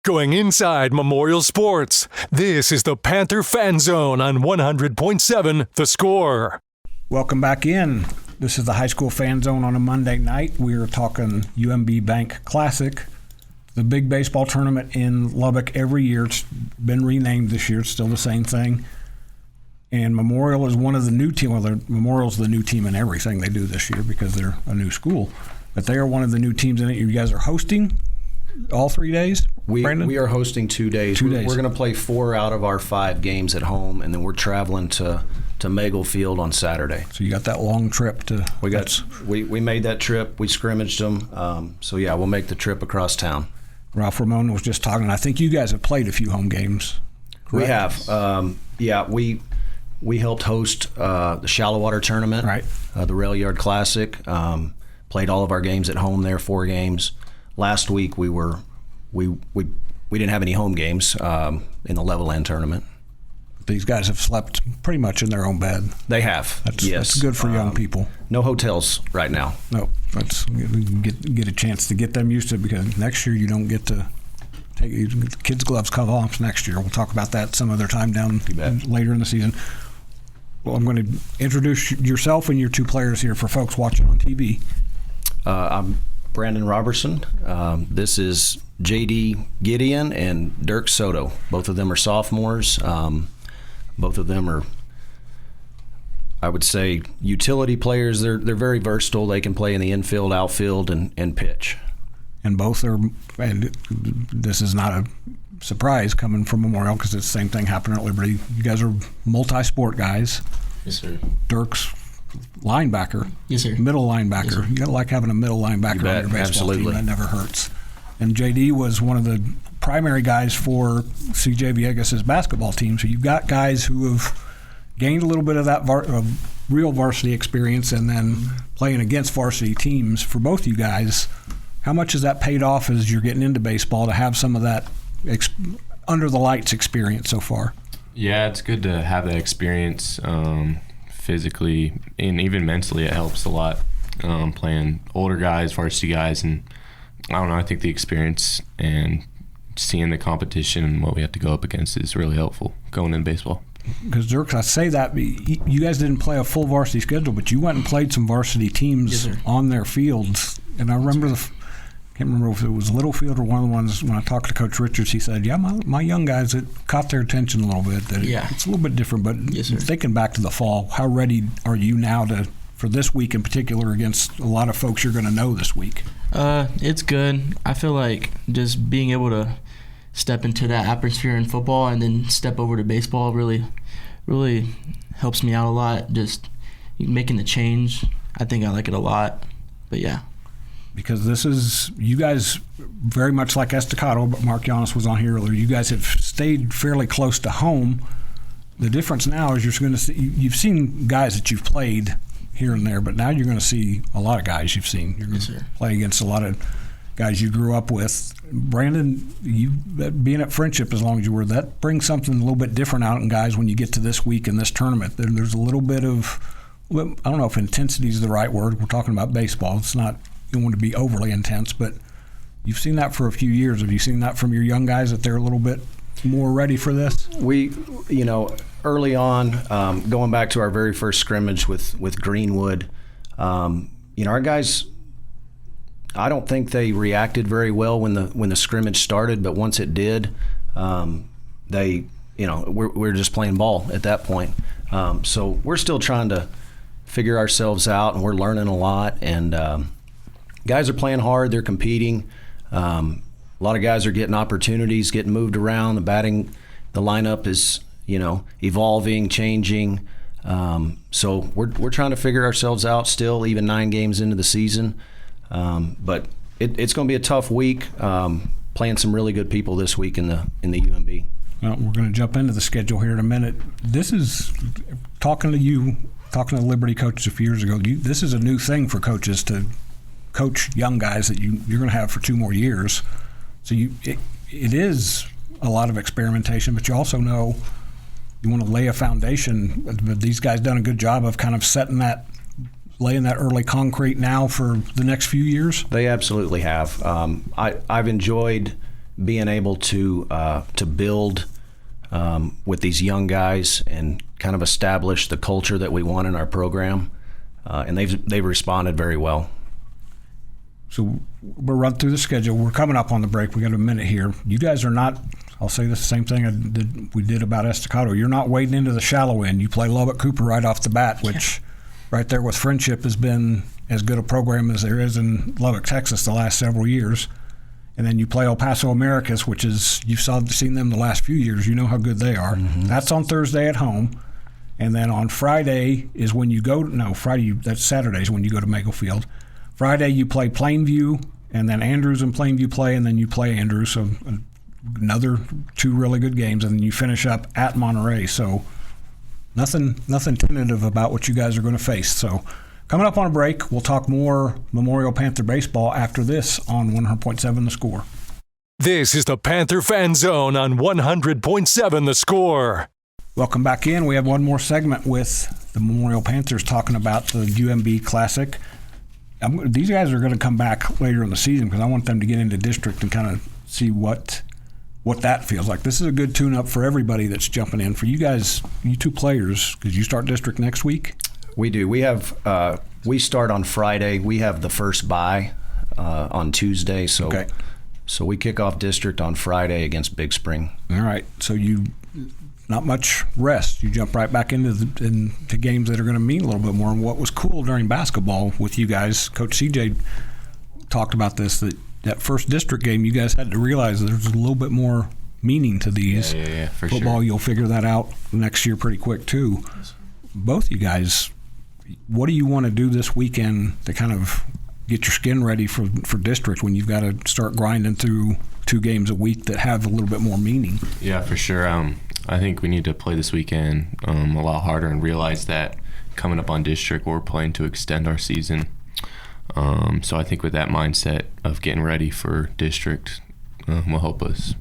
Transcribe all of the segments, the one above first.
Going inside Memorial Sports, this is the Panther Fan Zone on 100.7 The Score. Welcome back in. This is the High School Fan Zone on a Monday night. We are talking UMB Bank Classic, the big baseball tournament in Lubbock every year. It's been renamed this year. It's still the same thing. And Memorial is one of the new teams. Well, Memorial's the new team in everything they do this year because they're a new school. But they are one of the new teams in it. You guys are hosting all 3 days? We Brandon? are hosting 2 days. We're going to play 4 out of our 5 games at home, and then we're traveling to Magle Field on Saturday. So you got that long trip to... We made that trip. We scrimmaged them. So, yeah, we'll make the trip across town. Ralph Ramon was just talking. I think you guys have played a few home games, correct? We have. We helped host the Shallow Water Tournament, right? The Rail Yard Classic. Played all of our games at home there, 4 games. Last week we didn't have any home games in the Level Land tournament. These guys have slept pretty much in their own bed. They have. That's good for young people. No hotels right now. No, let's get a chance to get them used to it because next year you don't get to take the kids' gloves come off next year. We'll talk about that some other time down later in the season. Well, I'm going to introduce yourself and your 2 players here for folks watching on TV. I'm Brandon Roberson. This is J.D. Gideon and Dirk Soto. Both of them are sophomores. Both of them are, I would say, utility players. They're very versatile. They can play in the infield, outfield, and pitch. And both are, and this is not a surprise coming from Memorial because it's the same thing happening at Liberty. You guys are multi-sport guys. Yes, sir. Dirk's linebacker. Yes, sir. Middle linebacker. Yes, sir. You gotta like having a middle linebacker on your baseball team. That never hurts. And JD was one of the primary guys for CJ Villegas' basketball team. So you've got guys who have gained a little bit of that real varsity experience and then playing against varsity teams. For both you guys, how much has that paid off as you're getting into baseball to have some of that under the lights experience so far? Yeah, it's good to have that experience. Physically and even mentally, it helps a lot. Playing older guys, varsity guys, and I don't know. I think the experience and seeing the competition and what we have to go up against is really helpful going in baseball. Because Dirk, I say that you guys didn't play a full varsity schedule, but you went and played some varsity teams on their fields. And I remember can't remember if it was Littlefield or one of the ones when I talked to Coach Richards. He said, "Yeah, my young guys, it caught their attention a little bit. It's a little bit different." But thinking back to the fall, how ready are you now for this week in particular against a lot of folks you're going to know this week? It's good. I feel like just being able to step into that atmosphere in football and then step over to baseball really, really helps me out a lot. Just making the change, I think I like it a lot. But yeah. Because this is, you guys, very much like Estacado, but Mark Giannis was on here earlier, you guys have stayed fairly close to home. The difference now is you're going to see, you've seen guys that you've played here and there, but now you're going to see a lot of guys you've seen. You're going to play against a lot of guys you grew up with. Brandon, you being at Friendship as long as you were, that brings something a little bit different out in guys when you get to this week in this tournament. There's a little bit of, I don't know if intensity is the right word. We're talking about baseball. It's not, you don't want to be overly intense, but you've seen that for a few years. Have you seen that from your young guys that they're a little bit more ready for this? We, early on, going back to our very first scrimmage with Greenwood, our guys, I don't think they reacted very well when the scrimmage started, but once it did, we're just playing ball at that point. So we're still trying to figure ourselves out, and we're learning a lot, and guys are playing hard. They're competing. A lot of guys are getting opportunities, getting moved around. The lineup is, evolving, changing. So we're trying to figure ourselves out still, even 9 games into the season. But it's going to be a tough week. Playing some really good people this week in the UMB. Well, we're going to jump into the schedule here in a minute. This is talking to Liberty coaches a few years ago. This is a new thing for coaches to coach young guys that you're going to have for 2 more years. So it is a lot of experimentation, but you also know you want to lay a foundation. But these guys done a good job of kind of laying that early concrete now for the next few years. They absolutely have. I've enjoyed being able to build with these young guys and kind of establish the culture that we want in our program, and they've responded very well. So we'll run through the schedule. We're coming up on the break. We got a minute here. You guys are not, I'll say the same thing we did about Estacado. You're not wading into the shallow end. You play Lubbock Cooper right off the bat, which right there with Friendship has been as good a program as there is in Lubbock, Texas the last several years. And then you play El Paso Americas, which is, you've seen them the last few years. You know how good they are. Mm-hmm. That's on Thursday at home. And then on Friday is when you go, that's Saturday is when you go to Magle Field. Friday you play Plainview, and then Andrews and Plainview play, and then you play Andrews. So another 2 really good games, and then you finish up at Monterey. So nothing tentative about what you guys are going to face. So coming up on a break, we'll talk more Memorial Panther baseball after this on 100.7 The Score. This is the Panther Fan Zone on 100.7 The Score. Welcome back in. We have one more segment with the Memorial Panthers talking about the UMB Classic. These guys are going to come back later in the season because I want them to get into district and kind of see what that feels like. This is a good tune-up for everybody that's jumping in. For you guys, you 2 players, because you start district next week? We do. We have we start on Friday. We have the first bye on Tuesday. So okay. So we kick off district on Friday against Big Spring. All right. So you not much rest. You jump right back into games that are going to mean a little bit more. And what was cool during basketball with you guys, Coach CJ talked about this, that first district game, you guys had to realize there's a little bit more meaning to these. Yeah, for Football, sure. You'll figure that out next year pretty quick too. Both you guys, what do you want to do this weekend to kind of get your skin ready for district when you've got to start grinding through 2 games a week that have a little bit more meaning? Yeah, for sure. I think we need to play this weekend a lot harder and realize that coming up on district, we're playing to extend our season. So I think with that mindset of getting ready for district will help us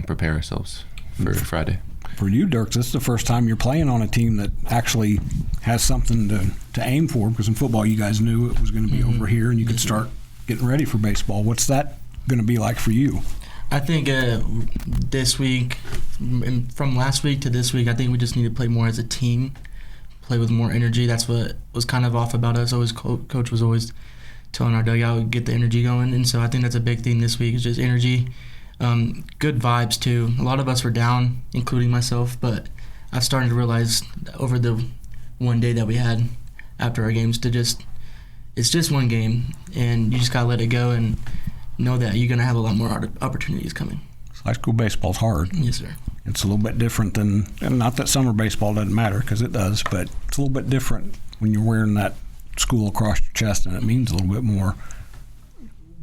prepare ourselves for Friday. For you, Dirk, this is the first time you're playing on a team that actually has something to aim for, because in football you guys knew it was going to be over here and you could start getting ready for baseball. What's that going to be like for you? I think this week, from last week to this week, I think we just need to play more as a team, play with more energy. That's what was kind of off about us. Coach was always telling our dugout, get the energy going. And so I think that's a big thing this week is just energy. Good vibes, too. A lot of us were down, including myself, but I've started to realize over the one day that we had after our games it's just one game, and you just got to let it go and know that you're going to have a lot more opportunities coming. High school baseball's hard. Yes, sir. It's a little bit different than, and not that summer baseball doesn't matter, because it does, but it's a little bit different when you're wearing that school across your chest, and it means a little bit more.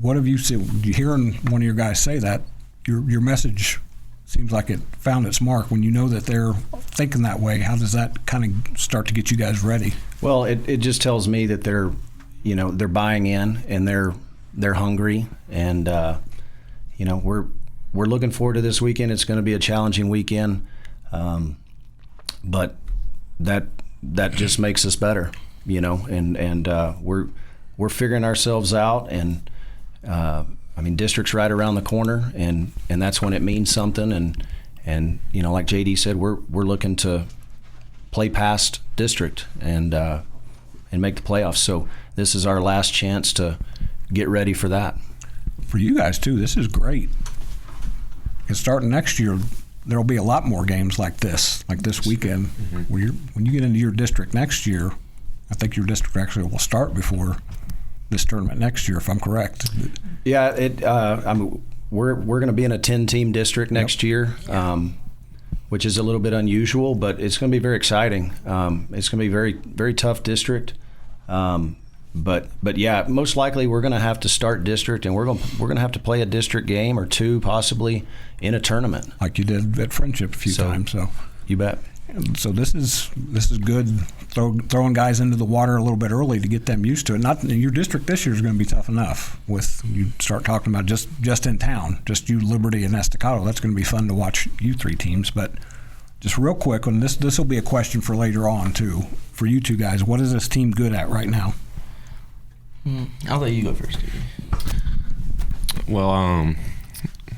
What have you seen? Hearing one of your guys say that, your message seems like it found its mark. When you know that they're thinking that way, how does that kind of start to get you guys ready? Well, it just tells me that they're buying in and they're hungry, and we're looking forward to this weekend. It's going to be a challenging weekend, but that just makes us better, and we're figuring ourselves out, and district's right around the corner, and that's when it means something, and like JD said, we're looking to play past district and make the playoffs. So this is our last chance to get ready for that. For you guys too, this is great. And starting next year, there'll be a lot more games like this weekend. Mm-hmm. When you get into your district next year, I think your district actually will start before this tournament next year, if I'm correct. Yeah, we're going to be in a 10-team district next year, which is a little bit unusual, but it's going to be very exciting. It's going to be very, very tough district. But yeah, most likely we're going to have to start district, and we're going to have to play a district game or 2 possibly in a tournament, like you did at Friendship a few times. So you bet. So this is good. Throwing guys into the water a little bit early to get them used to it. Not your district this year is going to be tough enough. With you start talking about just in town, just you, Liberty, and Estacado. That's going to be fun to watch you 3 teams. But just real quick, and this will be a question for later on too. For you 2 guys, what is this team good at right now? I'll let you go first, Stevie. Well,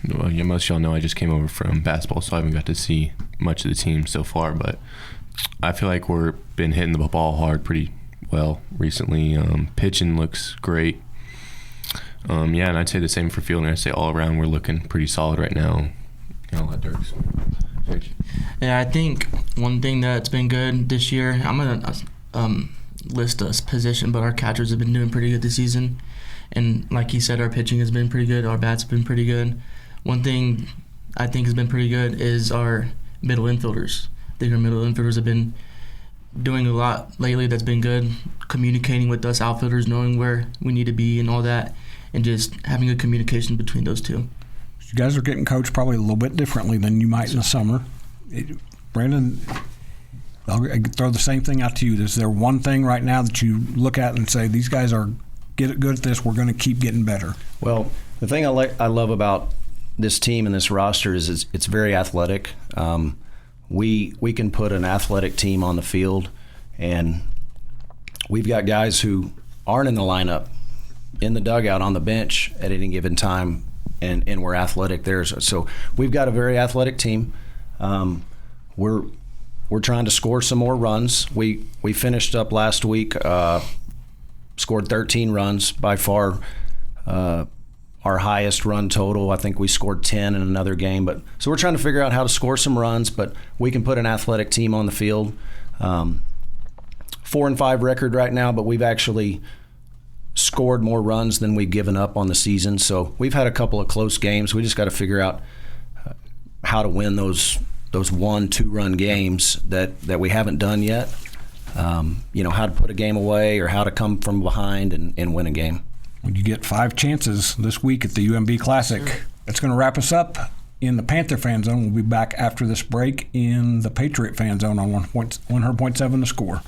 well, yeah, most of y'all know I just came over from basketball, so I haven't got to see much of the team so far. But I feel like we're been hitting the ball hard pretty well recently. Pitching looks great. Yeah, and I'd say the same for fielding. I'd say all around we're looking pretty solid right now. I'll let Dirk finish. Yeah, I think one thing that's been good this year, I'm going to list a position, but our catchers have been doing pretty good this season. And like he said, our pitching has been pretty good. Our bats have been pretty good. One thing I think has been pretty good is our middle infielders. I think our middle infielders have been doing a lot lately that's been good, communicating with us outfielders, knowing where we need to be and all that, and just having a communication between those two. You guys are getting coached probably a little bit differently than you might in the summer. Brandon, I'll throw the same thing out to you. Is there one thing right now that you look at and say, these guys are good at this, we're going to keep getting better? Well, the thing I love about this team and this roster is it's very athletic. We can put an athletic team on the field, and we've got guys who aren't in the lineup, in the dugout, on the bench at any given time, and we're athletic there. So we've got a very athletic team. We're trying to score some more runs. We finished up last week, scored 13 runs, by far our highest run total. I think we scored 10 in another game. So we're trying to figure out how to score some runs, but we can put an athletic team on the field. 4-5 record right now, but we've actually scored more runs than we've given up on the season. So we've had a couple of close games. We just got to figure out how to win those 1-2 run games that we haven't done yet. How to put a game away or how to come from behind and win a game. When you get 5 chances this week at the UMB Classic, that's going to wrap us up in the Panther Fan Zone. We'll be back after this break in the Patriot Fan Zone on 100.7 The Score.